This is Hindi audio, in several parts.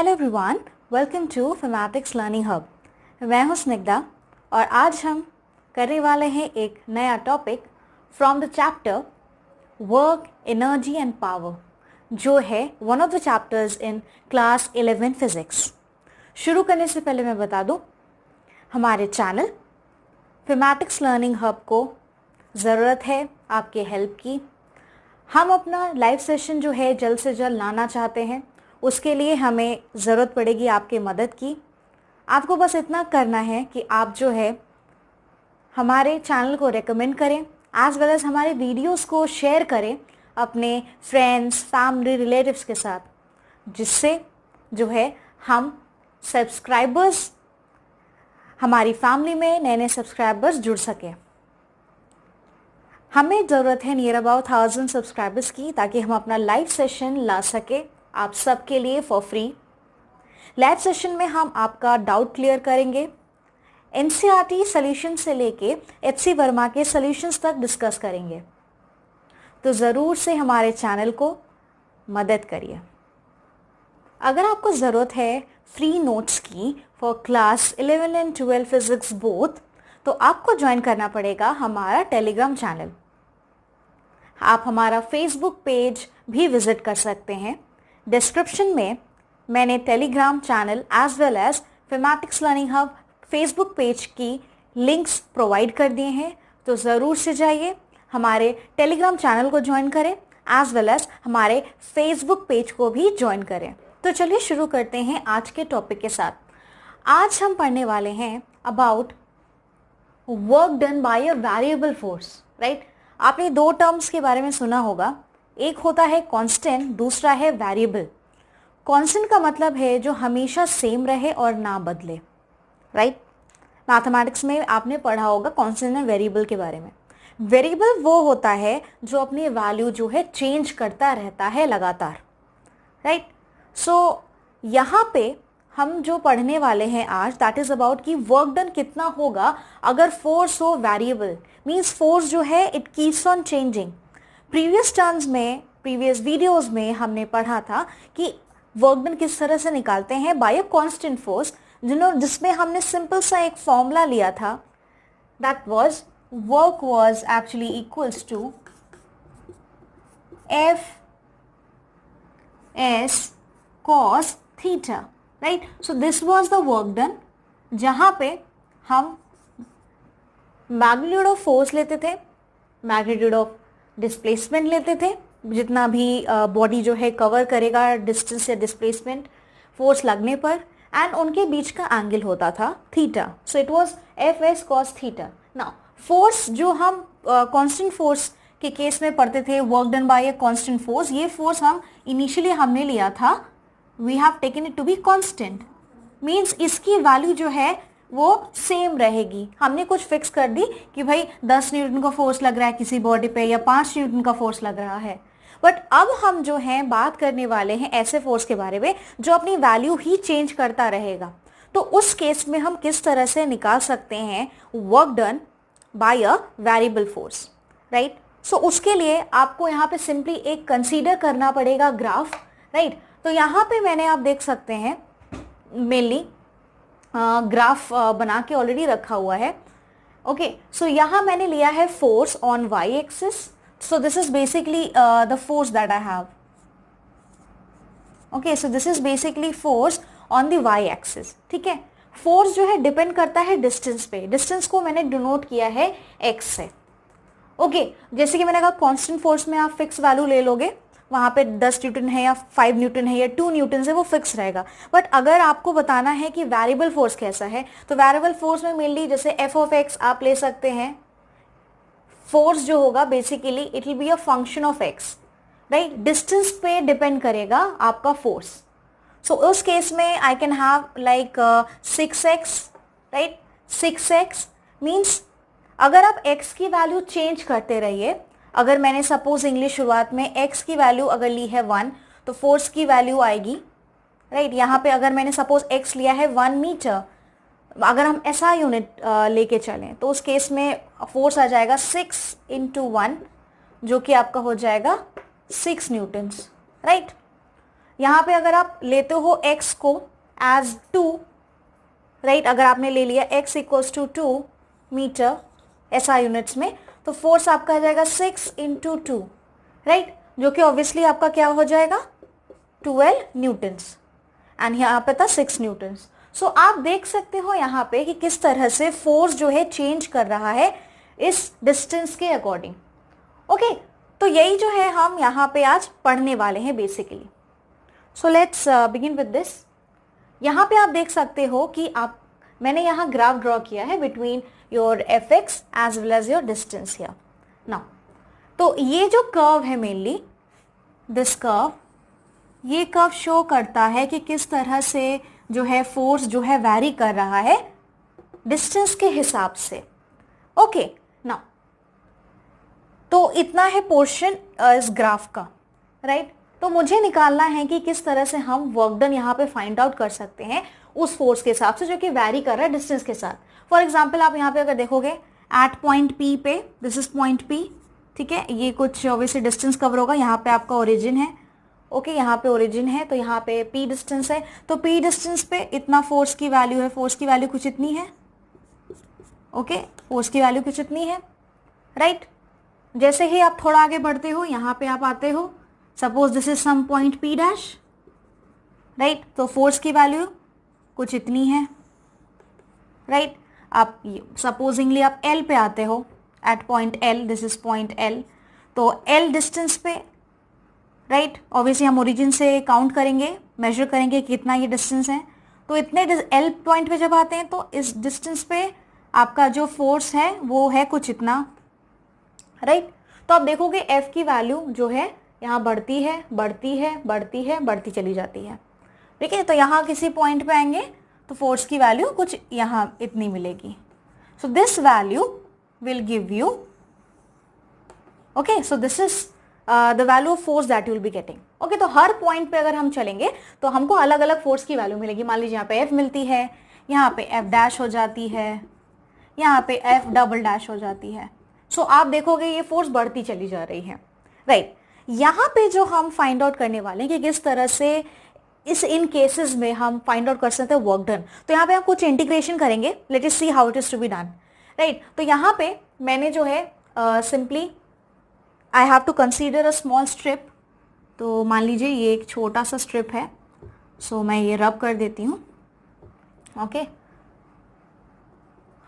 Hello everyone, welcome to Femetics learning hub. मैं हूं स्निग्धा और आज हम करने वाले हैं एक नया topic from the chapter work, energy and power, जो है one of the chapters in class 11 physics. शुरू करने से पहले मैं बता दूं, हमारे चैनल फिमेटिक्स लर्निंग हब को ज़रूरत है आपके हेल्प की। हम अपना लाइव सेशन जो है जल्द से जल्द लाना चाहते हैं, उसके लिए हमें ज़रूरत पड़ेगी आपके मदद की। आपको बस इतना करना है कि आप जो है हमारे चैनल को रेकमेंड करें, एज वेल एज हमारे वीडियोस को शेयर करें अपने फ्रेंड्स, फैमिली, रिलेटिव्स के साथ, जिससे जो है हम सब्सक्राइबर्स, हमारी फैमिली में नए नए सब्सक्राइबर्स जुड़ सकें। हमें ज़रूरत है नियर अबाउट 1000 सब्सक्राइबर्स की, ताकि हम अपना लाइव सेशन ला सके आप सबके लिए फॉर फ्री। लाइव सेशन में हम आपका डाउट क्लियर करेंगे, एनसीईआरटी सॉल्यूशन से लेके एचसी वर्मा के सॉल्यूशंस तक डिस्कस करेंगे। तो ज़रूर से हमारे चैनल को मदद करिए। अगर आपको ज़रूरत है फ्री नोट्स की for class 11 and 12 physics both, तो आपको ज्वाइन करना पड़ेगा हमारा टेलीग्राम चैनल। आप हमारा फेसबुक पेज भी विजिट कर सकते हैं। डिस्क्रिप्शन में मैंने Telegram channel as well as Femetics learning hub Facebook page की लिंक्स प्रोवाइड कर दिए हैं, तो ज़रूर से जाइए हमारे टेलीग्राम चैनल को ज्वाइन करें, एज वेल एज हमारे फेसबुक पेज को भी ज्वाइन करें। तो चलिए शुरू करते हैं आज के टॉपिक के साथ। आज हम पढ़ने वाले हैं about work done by a variable force, right. आपने दो टर्म्स के बारे में सुना होगा, एक होता है कांस्टेंट, दूसरा है वेरिएबल। कांस्टेंट का मतलब है जो हमेशा सेम रहे और ना बदले, राइट। मैथमेटिक्स में आपने पढ़ा होगा कांस्टेंट एंड वेरिएबल के बारे में। वेरिएबल वो होता है जो अपनी वैल्यू जो है चेंज करता रहता है लगातार, राइट। सो यहाँ पे हम जो पढ़ने वाले हैं आज, दैट इज अबाउट कि वर्क डन कितना होगा अगर फोर्स हो वेरिएबल। मीन्स फोर्स जो है it keeps on changing. Previous terms में, प्रीवियस वीडियोस में हमने पढ़ा था कि वर्क डन किस तरह से निकालते हैं बाय अ कांस्टेंट फोर्स, जिसमें हमने सिंपल सा एक फॉर्मूला लिया था, that was work was actually equals to F S cos theta, right. So this was the work done, जहां पे हम मैग्नीट्यूड ऑफ फोर्स लेते थे, मैग्नीट्यूड ऑफ डिस्प्लेसमेंट लेते थे, जितना भी बॉडी जो है कवर करेगा डिस्टेंस या डिस्प्लेसमेंट फोर्स लगने पर, एंड उनके बीच का एंगल होता था theta. So it was F S cos theta. Now force जो हम कांस्टेंट फोर्स के केस में पढ़ते थे, work done by a constant force, ये फोर्स हम इनिशियली हमने लिया था, we have taken it to be constant. Means इसकी वैल्यू जो है वो सेम रहेगी। हमने कुछ फिक्स कर दी कि भाई 10 न्यूटन का फोर्स लग रहा है किसी बॉडी पे, या 5 न्यूटन का फोर्स लग रहा है। बट अब हम जो है बात करने वाले हैं ऐसे फोर्स के बारे में जो अपनी वैल्यू ही चेंज करता रहेगा। तो उस केस में हम किस तरह से निकाल सकते हैं work done by a variable force, right. So उसके लिए आपको यहाँ पे सिंपली एक कंसीडर करना पड़ेगा ग्राफ, राइट। तो यहाँ पे मैंने, आप देख सकते हैं, मेनली ग्राफ बना के ऑलरेडी रखा हुआ है। ओके, सो यहाँ मैंने लिया है force on y axis. So this is basically the force that I have. Okay, so this is basically force on the y axis, ठीक है। फोर्स जो है डिपेंड करता है डिस्टेंस पे। डिस्टेंस को मैंने डिनोट किया है एक्स से। ओके, जैसे कि मैंने कहा कांस्टेंट फोर्स में आप फिक्स वैल्यू ले लोगे, वहाँ पे 10 न्यूटन है या 5 न्यूटन है या 2 न्यूटन है, वो फिक्स रहेगा। बट अगर आपको बताना है कि वेरिएबल फोर्स कैसा है, तो वेरिएबल फोर्स में मेनली जैसे एफ ऑफ एक्स आप ले सकते हैं। फोर्स जो होगा basically it will be a function of x, right. Distance पे डिपेंड करेगा आपका फोर्स। सो उस केस में I can have like 6x, right. 6x means अगर आप x की वैल्यू चेंज करते रहिए, अगर मैंने सपोज इंग्लिश शुरुआत में x की वैल्यू अगर ली है 1, तो फोर्स की वैल्यू आएगी, राइट। यहाँ पे अगर मैंने सपोज x लिया है 1 मीटर, अगर हम ऐसा यूनिट लेके चलें तो उस केस में फोर्स आ जाएगा 6 × 1, जो कि आपका हो जाएगा 6 न्यूटन्स, राइट। यहाँ पे अगर आप लेते हो x को एज 2, राइट, अगर आपने ले लिया x equals to 2 metre SI units में, तो फोर्स आपका आ जाएगा 6 इंटू 2, राइट, जो कि ऑब्वियसली आपका क्या हो जाएगा 12 न्यूटन्स, एंड यहाँ पे था 6 न्यूटन्स। सो आप देख सकते हो यहाँ पे कि किस तरह से फोर्स जो है चेंज कर रहा है इस डिस्टेंस के अकॉर्डिंग। ओके, तो यही जो है हम यहाँ पे आज पढ़ने वाले हैं basically. So let's begin with this. यहाँ पे आप देख सकते हो कि मैंने यहाँ ग्राफ ड्रॉ किया है between your fx as well as your distance here now. तो ये जो कर्व है मेनली दिस कर्व, ये कर्व शो करता है कि किस तरह से जो है फोर्स जो है वैरी कर रहा है डिस्टेंस के हिसाब से। ओके नाउ, तो इतना है पोर्शन इस ग्राफ का, राइट। तो मुझे निकालना है कि किस तरह से हम वर्क डन यहाँ पे फाइंड आउट कर सकते हैं उस फोर्स के हिसाब से जो कि वैरी कर रहा है डिस्टेंस के साथ। फॉर एग्जाम्पल आप यहाँ पे अगर देखोगे एट पॉइंट P पे, दिस इज पॉइंट P, ठीक है, ये कुछ ऑब्वियसली डिस्टेंस कवर होगा, यहाँ पे आपका ओरिजिन है, ओके, यहाँ पे ओरिजिन है, तो यहाँ पे P डिस्टेंस है, तो P डिस्टेंस पे इतना फोर्स की वैल्यू है, फोर्स की वैल्यू कुछ इतनी है, ओके, फोर्स की वैल्यू कुछ इतनी है, राइट। जैसे ही आप थोड़ा आगे बढ़ते हो, यहाँ पे आप आते हो, suppose this is some point P dash, right, तो फोर्स की वैल्यू कुछ इतनी है, राइट। आप सपोजिंगली आप L पे आते हो, at point L, this is point L, तो L डिस्टेंस पे, राइट, ऑब्वियसली हम ओरिजिन से काउंट करेंगे, मेजर करेंगे कितना ये डिस्टेंस है, तो इतने L पॉइंट पे जब आते हैं तो इस डिस्टेंस पे आपका जो फोर्स है वो है कुछ इतना, राइट। तो आप देखोगे F की वैल्यू जो है यहाँ बढ़ती है, बढ़ती है, बढ़ती है, बढ़ती चली जाती है, ठीक है। तो यहाँ किसी पॉइंट पे आएंगे तो फोर्स की वैल्यू कुछ यहाँ इतनी मिलेगी। So this value will give you, okay, so this is the value of force that you will be getting. Okay, तो हर पॉइंट पे अगर हम चलेंगे तो हमको अलग अलग फोर्स की वैल्यू मिलेगी। मान लीजिए यहाँ पे F मिलती है, यहाँ पे F डैश हो जाती है, यहाँ पे F डबल डैश हो जाती है। सो आप देखोगे ये फोर्स बढ़ती चली जा रही है, राइट। यहाँ पे जो हम फाइंड आउट करने वाले हैं कि किस तरह से इन केसेस में हम फाइंड आउट कर सकते हैं वर्क डन, तो यहाँ पे हम कुछ इंटीग्रेशन करेंगे, let us see how it is to be done, right. तो यहाँ पे मैंने जो है simply I have to consider a small strip, तो मान लीजिए ये एक छोटा सा स्ट्रिप है, सो मैं ये रब कर देती हूँ, ओके।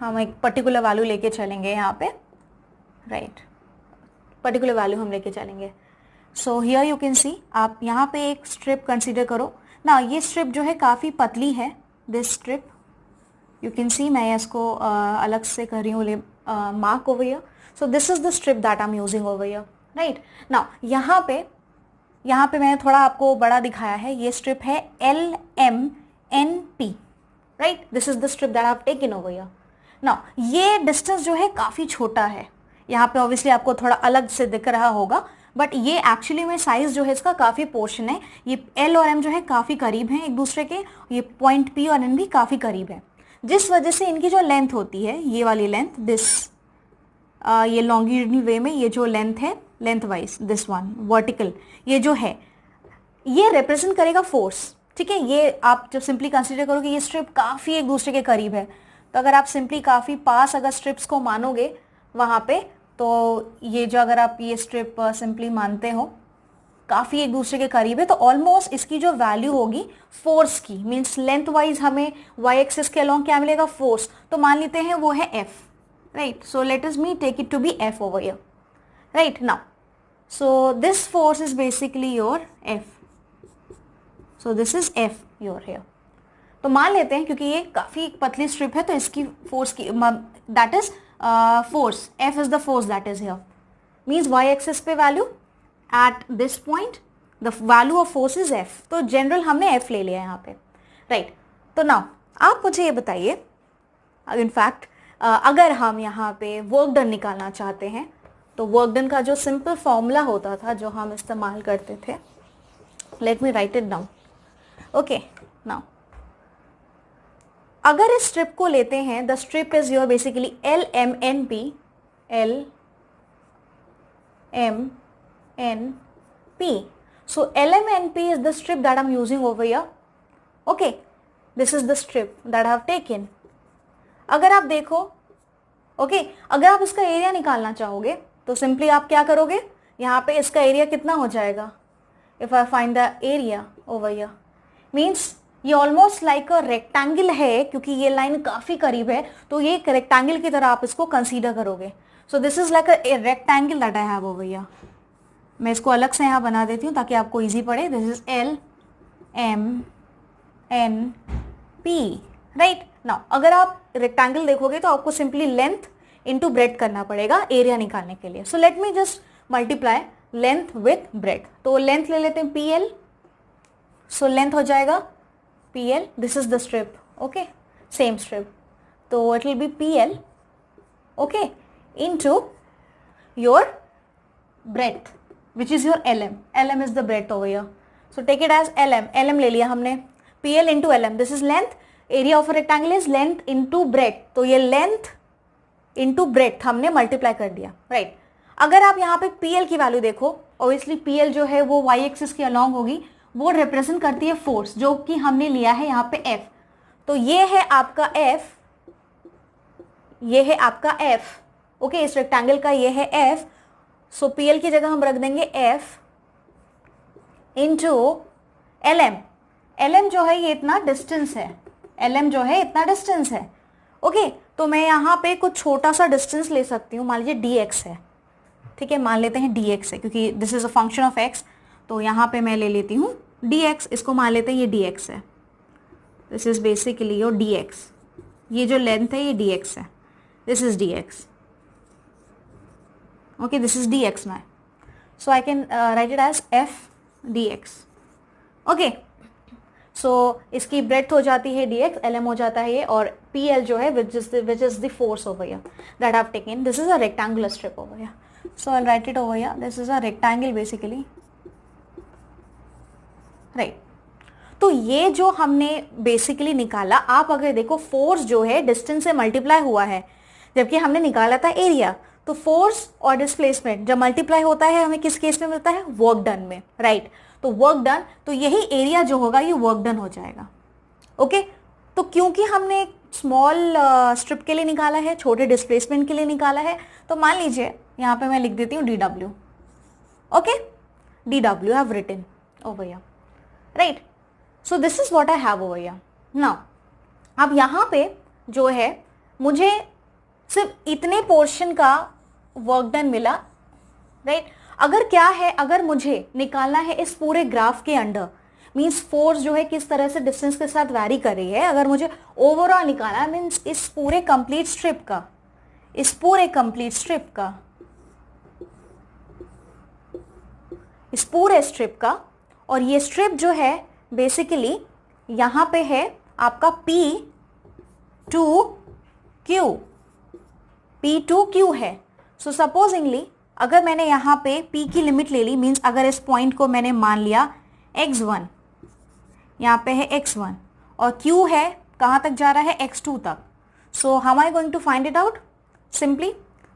हम एक पर्टिकुलर वैल्यू लेके चलेंगे यहाँ पे, राइट, पर्टिकुलर वैल्यू हम लेके चलेंगे। So here you can see, आप यहाँ पे एक स्ट्रिप कंसीडर करो ना, ये स्ट्रिप जो है काफ़ी पतली है, this strip you can see, मैं इसको अलग से कर रही हूँ mark over here. So this is the strip that I am using over here, right. Now यहाँ पे मैंने थोड़ा आपको बड़ा दिखाया है, ये स्ट्रिप है LMNP, right, this is the strip that I have taken over here. Now ये डिस्टेंस जो है काफ़ी छोटा है, यहाँ पे ऑब्वियसली आपको थोड़ा अलग से दिख रहा होगा, बट ये एक्चुअली में साइज जो है इसका काफ़ी पोर्शन है, ये L और M जो है काफ़ी करीब हैं एक दूसरे के, ये पॉइंट P और N भी काफ़ी करीब है, जिस वजह से इनकी जो लेंथ होती है, ये वाली लेंथ, दिस ये लॉन्गिट्यूडनल वे में ये जो लेंथ है, length wise this one vertical, ये जो है ये रिप्रेजेंट करेगा फोर्स, ठीक है। ये आप जब सिंपली कंसीडर करोगे ये स्ट्रिप काफ़ी एक दूसरे के करीब है, तो अगर आप सिंपली काफ़ी पास अगर स्ट्रिप्स को मानोगे वहाँ पे, तो ये जो अगर आप ये स्ट्रिप सिंपली मानते हो काफ़ी एक दूसरे के करीब है, तो ऑलमोस्ट इसकी जो वैल्यू होगी फोर्स की, मीन्स लेंथ वाइज हमें वाई एक्सिस के अलोंग क्या मिलेगा, फोर्स, तो मान लेते हैं वो है F, right. So let us me take it to be F over here, right. Now so this force is basically your F, so this is F your here. तो मान लेते हैं क्योंकि ये काफ़ी पतली स्ट्रिप है तो इसकी फोर्स की that is force, F is the force that is here, means y axis पे value at this point the value of force is F, तो जनरल हमने F ले लिया यहाँ पे, राइट। तो नाउ आप मुझे ये बताइए, इन फैक्ट अगर हम यहाँ पे वर्क डन निकालना चाहते हैं तो वर्क डन का जो सिंपल फॉर्मूला होता था जो हम इस्तेमाल करते थे, let me right it down, okay. Now अगर इस स्ट्रिप को लेते हैं, the strip is your basically LMNP, LMNP, So LMNP is the strip that I'm using over here. Okay, this is the strip that I have taken. अगर आप देखो, okay, अगर आप इसका एरिया निकालना चाहोगे तो सिंपली आप क्या करोगे, यहाँ पे इसका एरिया कितना हो जाएगा, if I find the area over here, means ये ऑलमोस्ट लाइक अ रेक्टेंगल है, क्योंकि ये लाइन काफी करीब है तो ये एक रेक्टेंगल की तरह आप इसको कंसीडर करोगे. सो this is like a rectangle that I have over here. मैं इसको अलग से यहाँ बना देती हूँ ताकि आपको इजी पड़े. This is LMNP, right. Now अगर आप रेक्टेंगल देखोगे तो आपको सिंपली लेंथ इनटू ब्रेड्थ करना पड़ेगा एरिया निकालने के लिए. So let me just multiply length with breadth. तो लेंथ ले लेते हैं PL. सो लेंथ हो जाएगा PL. This is the strip. Okay, same strip. तो it will be PL, okay, into your breadth which is your LM. LM is the breadth over here. So take it as LM. LM ले लिया हमने. PL into LM. This is length. Area of a rectangle is length into breadth. तो ये length into breadth हमने multiply कर दिया, right? अगर आप यहाँ पे PL की वैल्यू देखो, obviously PL जो है वो y एक्सिस के अलॉन्ग होगी, वो रिप्रेजेंट करती है फोर्स जो कि हमने लिया है यहाँ पे F. तो ये है आपका F, ये है आपका F. ओके, इस रेक्टेंगल का ये है F. सो PL की जगह हम रख देंगे F इंटू LM. LM जो है ये इतना डिस्टेंस है. LM जो है इतना डिस्टेंस है. ओके, तो मैं यहाँ पे कुछ छोटा सा डिस्टेंस ले सकती हूँ. मान लीजिए dx है, ठीक है, मान लेते हैं dx है क्योंकि this is a function of x. तो यहाँ पे मैं ले लेती हूँ dx. इसको मान लेते हैं ये dx है. This is basically your dx. ये जो लेंथ है ये dx है. This is dx. Okay, this is dx now. So I can write it as f dx. Okay. So इसकी breadth हो जाती है dx, LM हो जाता है ये, और PL जो है which is the force over here that I've taken. This is a rectangular strip over here. So I'll write it over here. This is a rectangle basically. Right. तो ये जो हमने बेसिकली निकाला, आप अगर देखो फोर्स जो है डिस्टेंस से मल्टीप्लाई हुआ है, जबकि हमने निकाला था एरिया. तो फोर्स और डिस्प्लेसमेंट जब मल्टीप्लाई होता है हमें किस केस में मिलता है, वर्क डन में, राइट. तो वर्क डन, तो यही एरिया जो होगा ये वर्क डन हो जाएगा. ओके, तो क्योंकि हमने एक स्मॉल स्ट्रिप के लिए निकाला है, छोटे डिस्प्लेसमेंट के लिए निकाला है, तो मान लीजिए यहाँ पे मैं लिख देती हूँ DW. Okay, DW have written over here, right. So this is what I have over here. Now अब यहाँ पे जो है मुझे सिर्फ इतने पोर्शन का वर्क डन मिला, राइट. अगर क्या है, अगर मुझे निकालना है इस पूरे ग्राफ के अंडर, मीन्स फोर्स जो है किस तरह से डिस्टेंस के साथ वैरी कर रही है, अगर मुझे ओवरऑल निकालना, मीन्स इस पूरे कंप्लीट स्ट्रिप का, इस पूरे कंप्लीट स्ट्रिप का, इस पूरे स्ट्रिप का, और ये स्ट्रिप जो है बेसिकली यहां पे है आपका P2Q है. सो सपोजिंगली अगर मैंने यहाँ पे P की लिमिट ले ली, मीन्स अगर इस पॉइंट को मैंने मान लिया x1, यहाँ पे है x1, और Q है कहाँ तक जा रहा है, x2 तक. So how I going to find it out, simply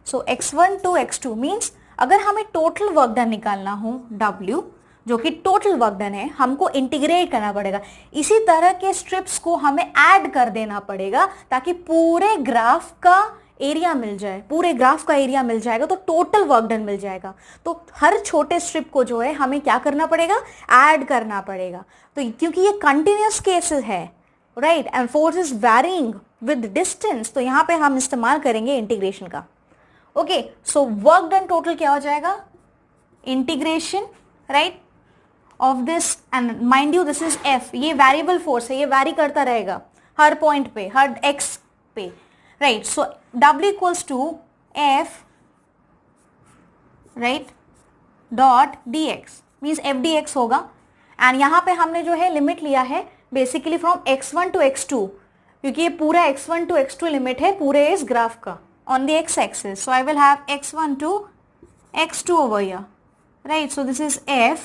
so x1 to x2 means अगर हमें टोटल वर्क डन निकालना हो W, जो कि टोटल वर्क डन है, हमको इंटीग्रेट करना पड़ेगा. इसी तरह के स्ट्रिप्स को हमें ऐड कर देना पड़ेगा ताकि पूरे ग्राफ का एरिया मिल जाए. पूरे ग्राफ का एरिया मिल जाएगा तो टोटल वर्क डन मिल जाएगा. तो हर छोटे स्ट्रिप को जो है हमें क्या करना पड़ेगा, ऐड करना पड़ेगा. तो क्योंकि ये कंटिन्यूअस केसेस है, right, and force is varying with distance, तो यहाँ पे हम इस्तेमाल करेंगे इंटीग्रेशन का. Okay, so work done total क्या हो जाएगा, integration, right, of this, and mind you this is F. ये वेरिएबल फोर्स है, ये वैरी करता रहेगा हर पॉइंट पे, हर x पे, right. So W equals to F, right, dot dx, means f dx होगा. एंड यहाँ पे हमने जो है लिमिट लिया है basically from x1 to x2, क्योंकि ये पूरा x1 टू x2 लिमिट है पूरे इस ग्राफ का on the x axis. So I will have x1 to x2 over here, right. So this is F.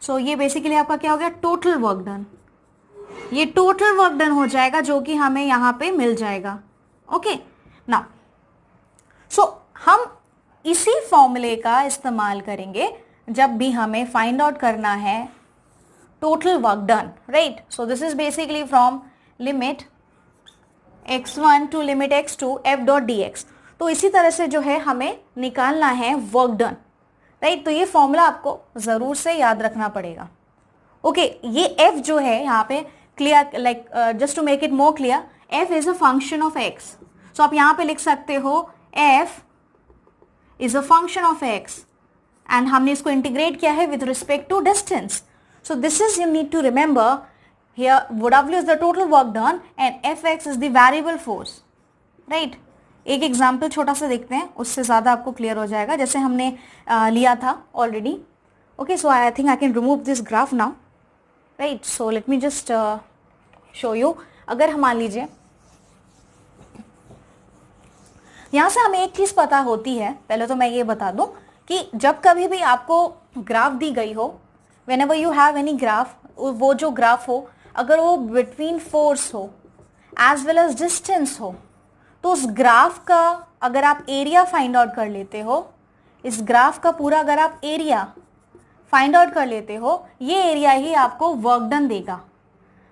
So ये बेसिकली आपका क्या हो गया, टोटल वर्क डन. ये टोटल वर्क डन हो जाएगा जो कि हमें यहाँ पे मिल जाएगा. ओके, नाउ सो हम इसी फॉर्मूले का इस्तेमाल करेंगे जब भी हमें फाइंड आउट करना है total work done, right? So this is basically from limit x1 to limit x2 f dot dx। तो इसी तरह से जो है हमें निकालना है वर्क डन, राइट? तो ये फॉर्मूला आपको ज़रूर से याद रखना पड़ेगा। ओके, ये f जो है यहाँ पे clear, like just to make it more clear, f is a function of x। सो आप यहाँ पे लिख सकते हो f is a function of x and हमने इसको इंटीग्रेट किया है with respect to distance. So this is you need to remember here W is the total work done and Fx is the variable force, right? एक एग्जाम्पल छोटा सा देखते हैं, उससे ज़्यादा आपको क्लियर हो जाएगा, जैसे हमने लिया था already. Okay, so I think I can remove this graph now, right? So let me just show you. अगर हम मान लीजिए यहाँ से हमें एक चीज़ पता होती है, पहले तो मैं ये बता दूँ कि जब कभी भी आपको ग्राफ दी गई हो, whenever you have any graph, वो जो ग्राफ हो अगर वो बिटवीन फोर्स हो एज वेल एज डिस्टेंस हो, तो उस ग्राफ का अगर आप एरिया फाइंड आउट कर लेते हो, इस ग्राफ का पूरा अगर आप एरिया फाइंड आउट कर लेते हो, ये एरिया ही आपको वर्क डन देगा।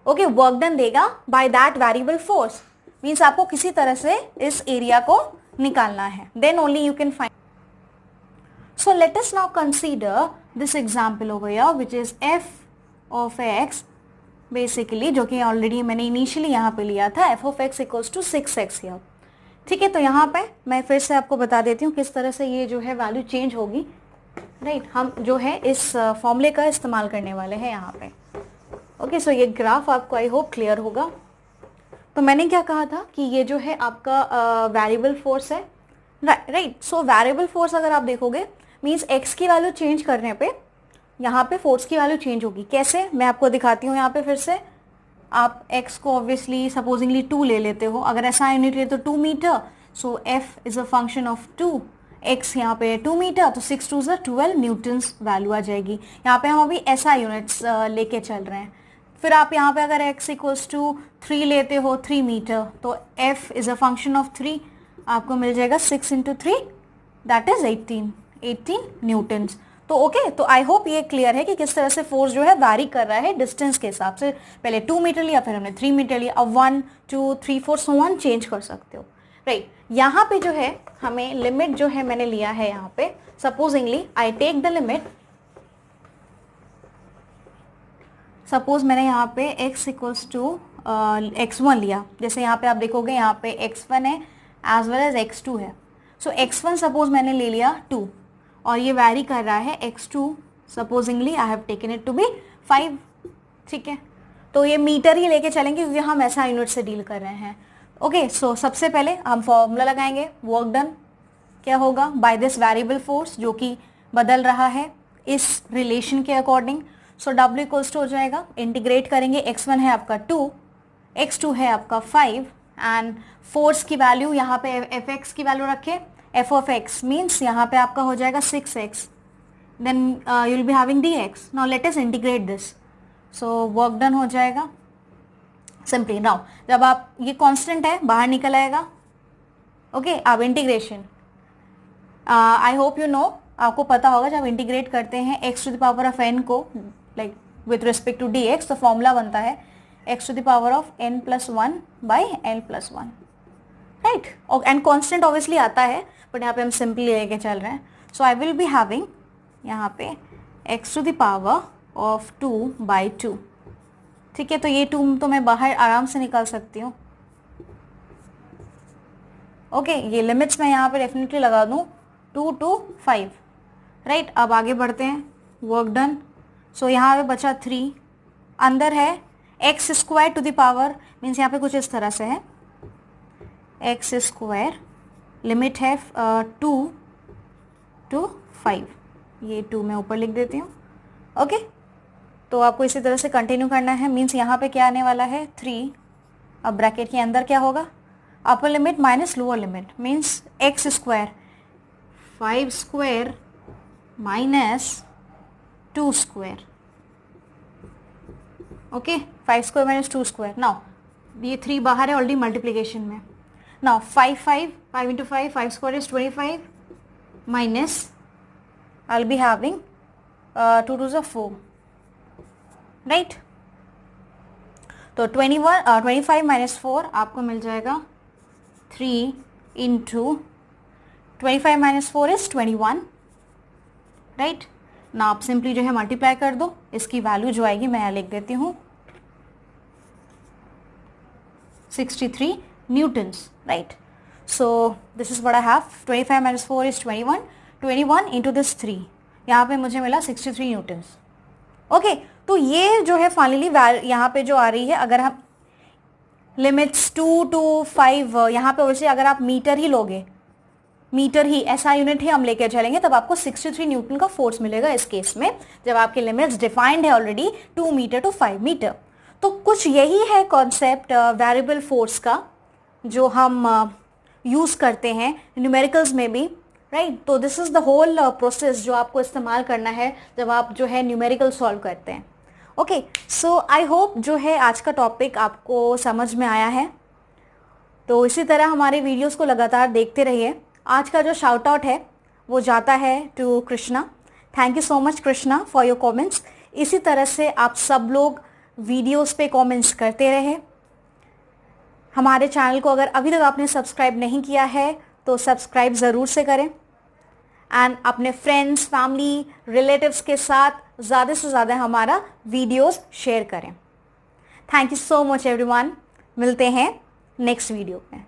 ओके, वर्क डन देगा by that variable force, means आपको किसी तरह से इस एरिया को निकालना है, then only you can find. So let us now consider this example over here which is f of x, basically जो कि ऑलरेडी मैंने इनिशियली यहाँ पे लिया था, f of x equals to 6x here. ठीक है, तो यहाँ पे मैं फिर से आपको बता देती हूँ किस तरह से ये जो है वैल्यू चेंज होगी, राइट? हम जो है इस फॉर्मूले का इस्तेमाल करने वाले हैं यहाँ पे। ओके, सो ये ग्राफ आपको आई होप क्लियर होगा। तो मैंने क्या कहा था कि ये जो है आपका वेरिएबल फोर्स है, राइट? सो वेरिएबल फोर्स अगर आप देखोगे मीन्स x की वैल्यू चेंज करने पे यहाँ पे फोर्स की वैल्यू चेंज होगी। कैसे, मैं आपको दिखाती हूँ यहाँ पे फिर से। आप x को ऑब्वियसली सपोजिंगली 2 ले लेते हो, अगर ऐसा यूनिट ले तो 2 metre, so f is a function of 2, x यहाँ पे 2 मीटर, तो 6 2 ज़ा 12 न्यूटन्स वैल्यू आ जाएगी। यहाँ पे हम अभी ऐसा यूनिट्स लेके चल रहे हैं। फिर आप यहाँ पे अगर x इक्वल्स टू 3 लेते हो, 3 मीटर, तो f is a function of 3, आपको मिल जाएगा 6 इंटू 3 दैट इज 18 न्यूटन्स। तो ओके, तो आई होप ये क्लियर है कि किस तरह से फोर्स जो है वैरी कर रहा है डिस्टेंस के हिसाब से। पहले 2 मीटर लिया, फिर हमने 3 मीटर लिया, अब 1 2 3 4 सो ऑन चेंज कर सकते हो, राइट? यहाँ पे जो है हमें लिमिट जो है मैंने लिया है यहाँ पे, supposingly I take the limit, suppose मैंने यहाँ पे x इक्वल्स टू x1 लिया, जैसे यहाँ पे आप देखोगे यहाँ पे x1 है एज वेल एज x2 है। सो x1 सपोज मैंने ले लिया 2 और ये वैरी कर रहा है x2, supposingly I have taken it to be 5। ठीक है, तो ये मीटर ही लेके चलेंगे क्योंकि हम ऐसा यूनिट से डील कर रहे हैं। ओके, सो सबसे पहले हम फॉर्मूला लगाएंगे, वर्क डन क्या होगा बाय दिस वेरिएबल फोर्स जो कि बदल रहा है इस रिलेशन के according. So W equals to हो जाएगा, इंटीग्रेट करेंगे, x1 है आपका 2, x2 है आपका 5 एंड फोर्स की वैल्यू यहाँ पे fx की वैल्यू रखे, f of x मीन्स यहाँ पे आपका हो जाएगा 6x, then you will be having dx। Now let us integrate this, so work done हो जाएगा सिंपली। नाउ जब आप ये कांस्टेंट है बाहर निकल आएगा। ओके, अब integration, I hope you know, आपको पता होगा जब इंटीग्रेट करते हैं x to the power of n को like with respect to dx, तो फॉर्मूला बनता है x to the power of n plus 1 by n plus 1, right? और एंड कॉन्स्टेंट ऑब्वियसली आता है, बट यहाँ पे हम सिंपली लेके चल रहे हैं। So I will be having यहाँ पे x to the power of 2 by 2। ठीक है, तो ये 2 तो मैं बाहर आराम से निकाल सकती हूँ। ओके, ये लिमिट्स मैं यहाँ पे डेफिनेटली लगा दूँ 2 to 5, राइट? अब आगे बढ़ते हैं, वर्क डन। सो यहाँ पे बचा 3, अंदर है x square to the power, means यहाँ पे कुछ इस तरह से है एक्स स्क्वायर, लिमिट है 2 to 5, ये 2 मैं ऊपर लिख देती हूँ। ओके, तो आपको इसी तरह से कंटिन्यू करना है, मीन्स यहाँ पे क्या आने वाला है 3, अब ब्रैकेट के अंदर क्या होगा upper limit minus lower limit, means x square 5 square minus 2 square. Okay, 5 square minus 2 square. Now ये 3 बाहर है ऑलरेडी मल्टीप्लीकेशन में। Now 5 into 5 square is 25 minus I will be having 2 2 4, right. तो 25 माइनस 4 आपको मिल जाएगा 3 इंटू 25 माइनस 4 इज 21, राइट ना। आप सिंपली जो है मल्टीप्लाई कर दो, इसकी वैल्यू जो आएगी मैं यहाँ लिख देती हूँ 63 Newton's, right. So this is what I have, 25 minus 4 is 21, 21 into this 3, यहाँ पे मुझे मिला 63 न्यूटन्स। ओके, तो ये जो है फाइनली यहाँ पे जो आ रही है, अगर हम लिमिट्स 2 to 5 यहाँ पे वैसे अगर आप मीटर ही लोगे, मीटर ही ऐसा यूनिट ही हम लेकर चलेंगे, तब आपको 63 न्यूटन का फोर्स मिलेगा इस केस में, जब आपके लिमिट्स डिफाइंड है ऑलरेडी 2 मीटर to 5 मीटर। तो कुछ यही है कॉन्सेप्ट वेरिएबल फोर्स का जो हम यूज करते हैं न्यूमेरिकल्स में भी, राइट। तो this is the whole process जो आपको इस्तेमाल करना है जब आप जो है न्यूमेरिकल सॉल्व करते हैं। ओके, सो आई होप जो है आज का टॉपिक आपको समझ में आया है। तो इसी तरह हमारे वीडियोस को लगातार देखते रहिए। आज का जो शाउट आउट है वो जाता है to Krishna. Thank you so much Krishna for your comments. इसी तरह से आप सब लोग वीडियोस पे कमेंट्स करते रहे। हमारे चैनल को अगर अभी तक आपने सब्सक्राइब नहीं किया है तो सब्सक्राइब ज़रूर से करें, एंड अपने फ्रेंड्स, फैमिली, रिलेटिव्स के साथ ज़्यादा से ज़्यादा हमारा वीडियोस शेयर करें। Thank you so much everyone. मिलते हैं नेक्स्ट वीडियो में।